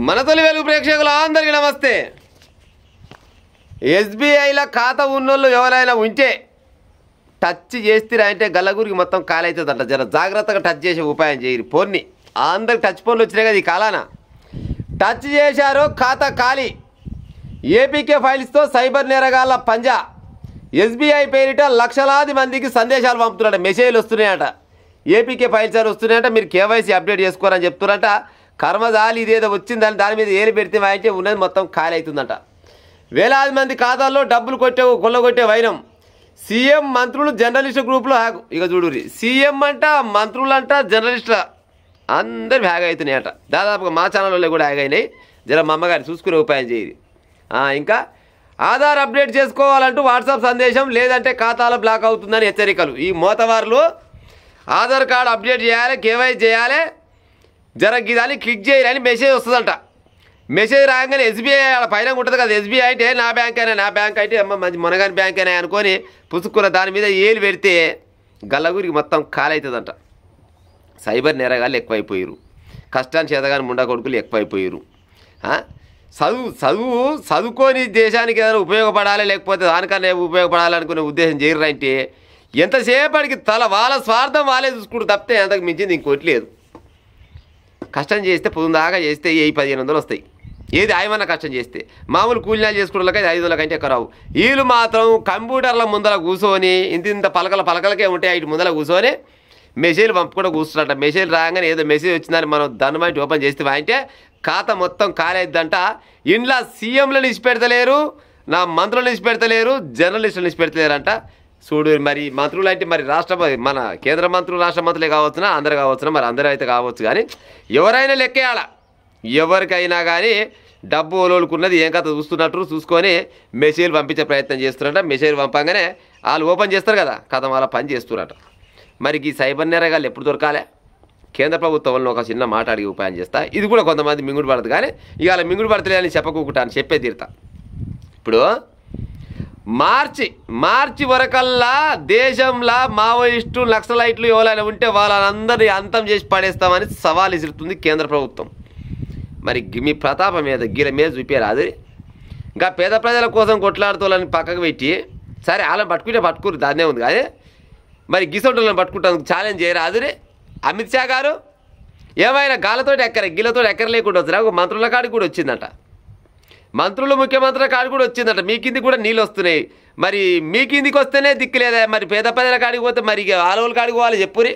మన తొలి వెలుగు ప్రేక్షకులు అందరికీ నమస్తే. ఎస్బీఐలో ఖాతా ఉన్నోళ్ళు ఎవరైనా ఉంటే టచ్ చేస్తారా అంటే గల్లగురికి మొత్తం ఖాళీ అవుతుందంట. జర జాగ్రత్తగా టచ్ చేసే ఉపాయం చేయరు. ఫోన్ని అందరికి టచ్ ఫోన్లు వచ్చినాయి కదా ఈ కాలాన. టచ్ చేశారో ఖాతా ఖాళీ. ఏపీకే ఫైల్స్తో సైబర్ నేరగాళ్ళ పంజా. ఎస్బీఐ పేరిట లక్షలాది మందికి సందేశాలు పంపుతున్నారట, మెసేజ్లు వస్తున్నాయట. ఏపీకే ఫైల్స్ అని వస్తున్నాయంట, మీరు కేవైసీ అప్డేట్ చేసుకోరని చెప్తున్నారట. కర్మజాలి ఇదేదో వచ్చిందని దాని మీద ఏలు పెడితే అయితే ఉన్నది మొత్తం ఖాళీ అవుతుందంట. వేలాది మంది ఖాతాల్లో డబ్బులు కొల్లగొట్టే వైనం. సీఎం మంత్రులు జర్నలిస్టు గ్రూపులో హ్యాక్. ఇక చూడురి, సీఎం అంట, మంత్రులంట, జర్నలిస్టుల అందరు హ్యాక్ అవుతున్నాయట. దాదాపుగా మా ఛానల్లో కూడా హ్యాక్ అయినాయి. జర మా అమ్మగారు చూసుకునే ఉపాయం చేయరు. ఇంకా ఆధార్ అప్డేట్ చేసుకోవాలంటూ వాట్సాప్ సందేశం, లేదంటే ఖాతాలో బ్లాక్ అవుతుందని హెచ్చరికలు. ఈ మోతవారులు ఆధార్ కార్డు అప్డేట్ చేయాలి, కేవైసీ చేయాలి, జరగదని క్లిక్ చేయాలని మెసేజ్ వస్తుందంట. మెసేజ్ రాగానే ఎస్బీఐ పైన ఉంటుంది కదా, ఎస్బీఐ అంటే నా బ్యాంక్ అయినా, నా బ్యాంక్ అయితే అమ్మ మంచి మునగాని బ్యాంక్ అయినా అనుకొని పుసుక్కున్న దాని మీద ఏలు పెడితే గల్లగురికి మొత్తం ఖాళీ అవుతుందంట. సైబర్ నేరగాళ్ళు ఎక్కువైపోయారు, కష్టాన్ని చేతగాని ముండా కొడుకులు ఎక్కువైపోయారు. చదువుకొని దేశానికి ఏదైనా ఉపయోగపడాలి, లేకపోతే దానికన్నా ఉపయోగపడాలనుకునే ఉద్దేశం చేయరంటే ఎంతసేపటికి వాళ్ళ స్వార్థం వాళ్ళే చూసుకుంటూ తప్పితే అంతకు మించింది ఇంకోటి లేదు. కష్టం చేస్తే పొద్దుదాకా చేస్తే 1500 వస్తాయి. ఏది ఆయమన్నా కష్టం చేస్తే మామూలు కూలినాలు చేసుకున్నకైతే 500 కంటే ఎక్కువ రావు. వీళ్ళు మాత్రం కంప్యూటర్ల ముందర కూర్చొని ఇంత పలకలకే ఉంటాయి, ఇటు ముందర కూర్చొని మెసేజ్లు పంపుకుండా కూర్చున్నట్ట. మెసేజ్ రాగానే ఏదో మెసేజ్ వచ్చిందని మనం దాన్ని బట్టి ఓపెన్ చేస్తే అంటే ఖాతా మొత్తం ఖాళీ అయిద్దంట. ఇంట్లో సీఎంలను ఇచ్చిపెడతలేరు, నా మంత్రులను ఇచ్చిపెడతలేరు, జర్నలిస్టులను ఇచ్చిపెడతలేరంట. చూడు మరి మంత్రులు అంటే మరి మన కేంద్ర మంత్రులు రాష్ట్ర మంత్రులే కావచ్చునా, అందరు కావచ్చునా, మరి అందరూ అయితే కావచ్చు. కానీ ఎవరైనా లెక్కేయాల. ఎవరికైనా కానీ డబ్బు ఓలోలుకున్నది ఏం కథ చూసుకొని మెసేజ్లు పంపించే ప్రయత్నం చేస్తున్నారట. మెసేజ్ పంపంగానే వాళ్ళు ఓపెన్ చేస్తారు కదా, కథ వాళ్ళ పని చేస్తున్నారట. మరి ఈ సైబర్ నేరగాళ్ళు ఎప్పుడు దొరకాలి? కేంద్ర ప్రభుత్వం వల్ల ఒక చిన్న మాట అడిగి ఉపాయం చేస్తా. ఇది కూడా కొంతమంది మింగుడు పడదు, కానీ ఇవాళ మింగుడు పడతలేదని చెప్పకుండా అని చెప్పే తీరుతా. ఇప్పుడు మార్చి వరకల్లా దేశంలో మావోయిస్టు నక్సలైట్లు ఎవరైనా ఉంటే వాళ్ళందరినీ అంతం చేసి పడేస్తామని సవాల్ విసురుతుంది కేంద్ర ప్రభుత్వం. మరి మీ ప్రతాపం మీద గీల మీద చూపేరాదు. ఇంకా పేద ప్రజల కోసం కొట్లాడుతోళ్ళని పక్కకు పెట్టి సరే వాళ్ళని పట్టుకురు దాన్నే ఉంది. కానీ మరి గిసొంటోళ్ళని పట్టుకుంటానికి ఛాలెంజ్ చేయరాదు రే. అమిత్ షా గారు ఏమైనా గీలతో ఎక్కరలేకుండా వచ్చినా ఒక మంత్రుల కాడికి కూడా వచ్చిందట. మంత్రులు ముఖ్యమంత్రుల కాడికి కూడా వచ్చిందట. మీ కింది కూడా నీళ్ళు వస్తున్నాయి. మరి మీ కిందికి వస్తేనే దిక్కులేదా? మరి పేద ప్రజల కాడికి పోతే మరి ఆలవుల కాడికి పోవాలి చెప్పురి.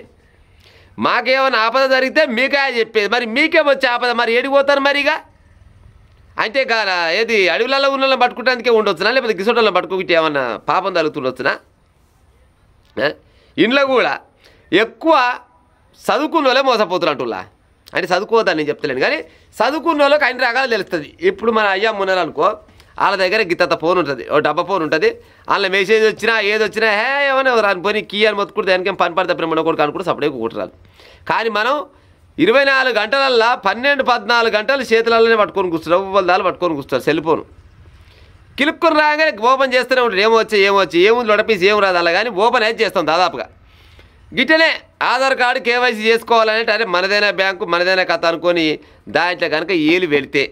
మాకేమైనా ఆపద జరిగితే మీకే చెప్పేది, మరి మీకేమొచ్చే ఆపద, మరి ఏడిపోతారు మరిగా అంటే ఏది అడవులలో ఉన్న పట్టుకుంటానికే ఉండొచ్చునా, లేకపోతే గిసోటల్లో పట్టుకుంటే ఏమన్నా పాపం తగులుతుండొచ్చునా? ఇంట్లో కూడా ఎక్కువ చదువుకున్న వాళ్ళే మోసపోతున్నట్టులా. అంటే చదువుకోవద్దని నేను చెప్తలేను, కానీ చదువుకున్న వాళ్ళకి అన్ని రకాలు తెలుస్తుంది. ఇప్పుడు మన అయ్యా మున్నారనుకో, వాళ్ళ దగ్గర గిత్త ఫోన్ ఉంటుంది, ఓ డబ్బా ఫోన్ ఉంటుంది. అందులో మెసేజ్ వచ్చినా ఏది వచ్చినా ఏమైనా రాని పోనీ కీ అని మొత్తుకుంటే దానికేం పని పడితే మన కొడుకు అనుకుంటే సపడే కూటరాదు. కానీ మనం 24 గంటలల్లో 12-14 గంటలు చేతులలోనే పట్టుకొని కూర్చున్నాం, దాళ్ళు పట్టుకొని కూర్చున్నారు. సెల్ ఫోన్ కిలుక్కుని రాగానే ఓపెన్ చేస్తూనే ఉంటాడు. ఏమొచ్చి ఏముంది లొడపీసి ఏం రాదు అలా, కానీ ఓపెన్ అయితే చేస్తాం దాదాపుగా. గిట్టనే ఆధార్ కార్డు కేవైసీ చేసుకోవాలంటే అరే మనదైనా బ్యాంకు మనదైనా కథ అనుకొని దాంట్లో కనుక ఏలు వెళితే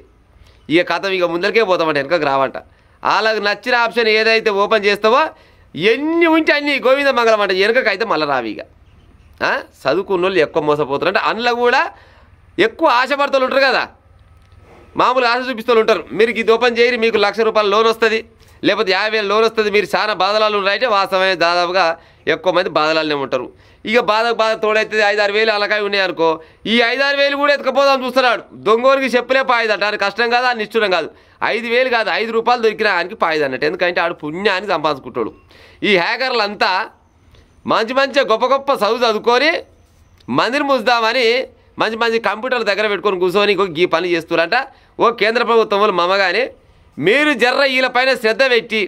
ఇక కథ ఇక ముందరికే పోతామంట, వెనకకు రావంట. వాళ్ళకి నచ్చిన ఆప్షన్ ఏదైతే ఓపెన్ చేస్తావో ఎన్ని ఉంటే అన్ని గోవింద మంగళం అంట, వెనకకు అయితే మళ్ళీ రావి. ఇక చదువుకున్న వాళ్ళు ఎక్కువ మోసపోతారు. అంటే అందులో కూడా ఎక్కువ ఆశపడుతూ ఉంటారు కదా, మామూలుగా ఆశ చూపిస్తూ ఉంటారు. మీరు ఇది ఓపెన్ చేయరు, మీకు ₹1,00,000 లోన్ వస్తుంది, లేకపోతే 50,000 లోన్ వస్తుంది, మీరు చాలా బాధలాలు ఉన్నారంటే వాస్తవమే. దాదాపుగా ఎక్కువ మంది బాధలాలనే ఉంటారు. ఇక బాధ తోడైతే 5-6 వేలు అలాగే ఉన్నాయనుకో, ఈ 5-6 వేలు కూడా ఎత్తుకపోదాం చూస్తున్నాడు. దొంగోనికి చెప్పలే పాయిదంట. ఆయన కష్టం కాదు, ఆయన నిష్ఠురం కాదు. 5 వేలు కాదు, ₹5 దొరికినా ఆయనకి పాయిద అన్నట్టు. ఎందుకంటే ఆడు పుణ్యాన్ని సంపాదించుకుంటాడు. ఈ హ్యాకర్లంతా మంచి గొప్ప చదువుకొని మందిని ముద్దామని మంచి కంప్యూటర్ల దగ్గర పెట్టుకొని కూర్చొని ఈ పని చేస్తున్నారంట. కేంద్ర ప్రభుత్వం వాళ్ళు మమ్మగాని మీరు జర్ర వీళ్ళపైన శ్రద్ధ పెట్టి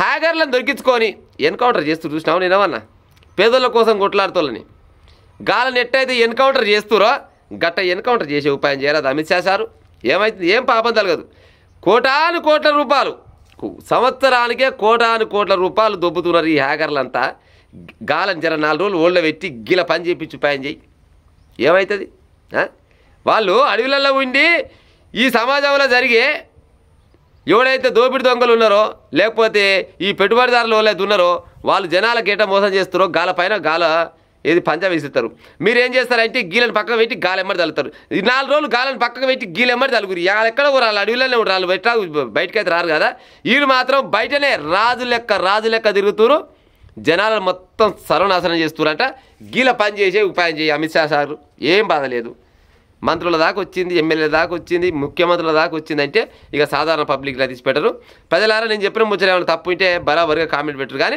హ్యాకర్లను దొరికించుకొని ఎన్కౌంటర్ చేస్తూ చూసినావు. నేనేమన్నా పేదల కోసం కొట్లాడుతోళ్ళని గాలని ఎట్టయితే ఎన్కౌంటర్ చేస్తురో గట్ట ఎన్కౌంటర్ చేసే ఉపాయం చేయరాదు అమిత్ షా సారు. ఏమైతుంది? ఏం పాపం తలగదు. కోట్ల రూపాయలు సంవత్సరానికే కోట్ల రూపాయలు దొబ్బుతున్నారు ఈ హ్యాకర్లంతా. గాలని జర 4 రోజులు ఓళ్ళ పెట్టి గిల పని చేయించి ఉపాయం చేయి. ఏమవుతుంది? వాళ్ళు అడవులలో ఉండి ఈ సమాజంలో జరిగే ఎవడైతే దోపిడి దొంగలు ఉన్నారో లేకపోతే ఈ పెట్టుబడిదారులు ఎవరైతే ఉన్నారో వాళ్ళు జనాలకు ఎట మోసం చేస్తారో గాల పైన గాల ఏది పంచ వేసిస్తారు. మీరు ఏం చేస్తారంటే గీలను పక్కకు పెట్టి గాలి ఎమ్మడి తల్లుతారు. ఈ 4 రోజులు గాలను పక్కకు పెట్టి గీలు ఎమ్మడి తలుగురు. ఎక్కడ రాళ్ళు అడవిలోనే రాళ్ళు ఎట్లా బయటకైతే రారు కదా. వీళ్ళు మాత్రం బయటనే రాజు లెక్క తిరుగుతురు, జనాలను మొత్తం సర్వనాశనం చేస్తురంట. గీల పని చేసే ఉపాయం చేయి అమిత్ షా సార్, ఏం బాధ లేదు. మంత్రుల దాకా వచ్చింది, ఎమ్మెల్యే దాకా వచ్చింది, ముఖ్యమంత్రుల దాకా వచ్చిందంటే ఇక సాధారణ పబ్లిక్లా తీసి పెట్టరు. ప్రజలారా నేను చెప్పిన ముచ్చట ఏమైనా తప్పు ఉంటే బరాబరిగా కామెంట్ పెట్టరు. కానీ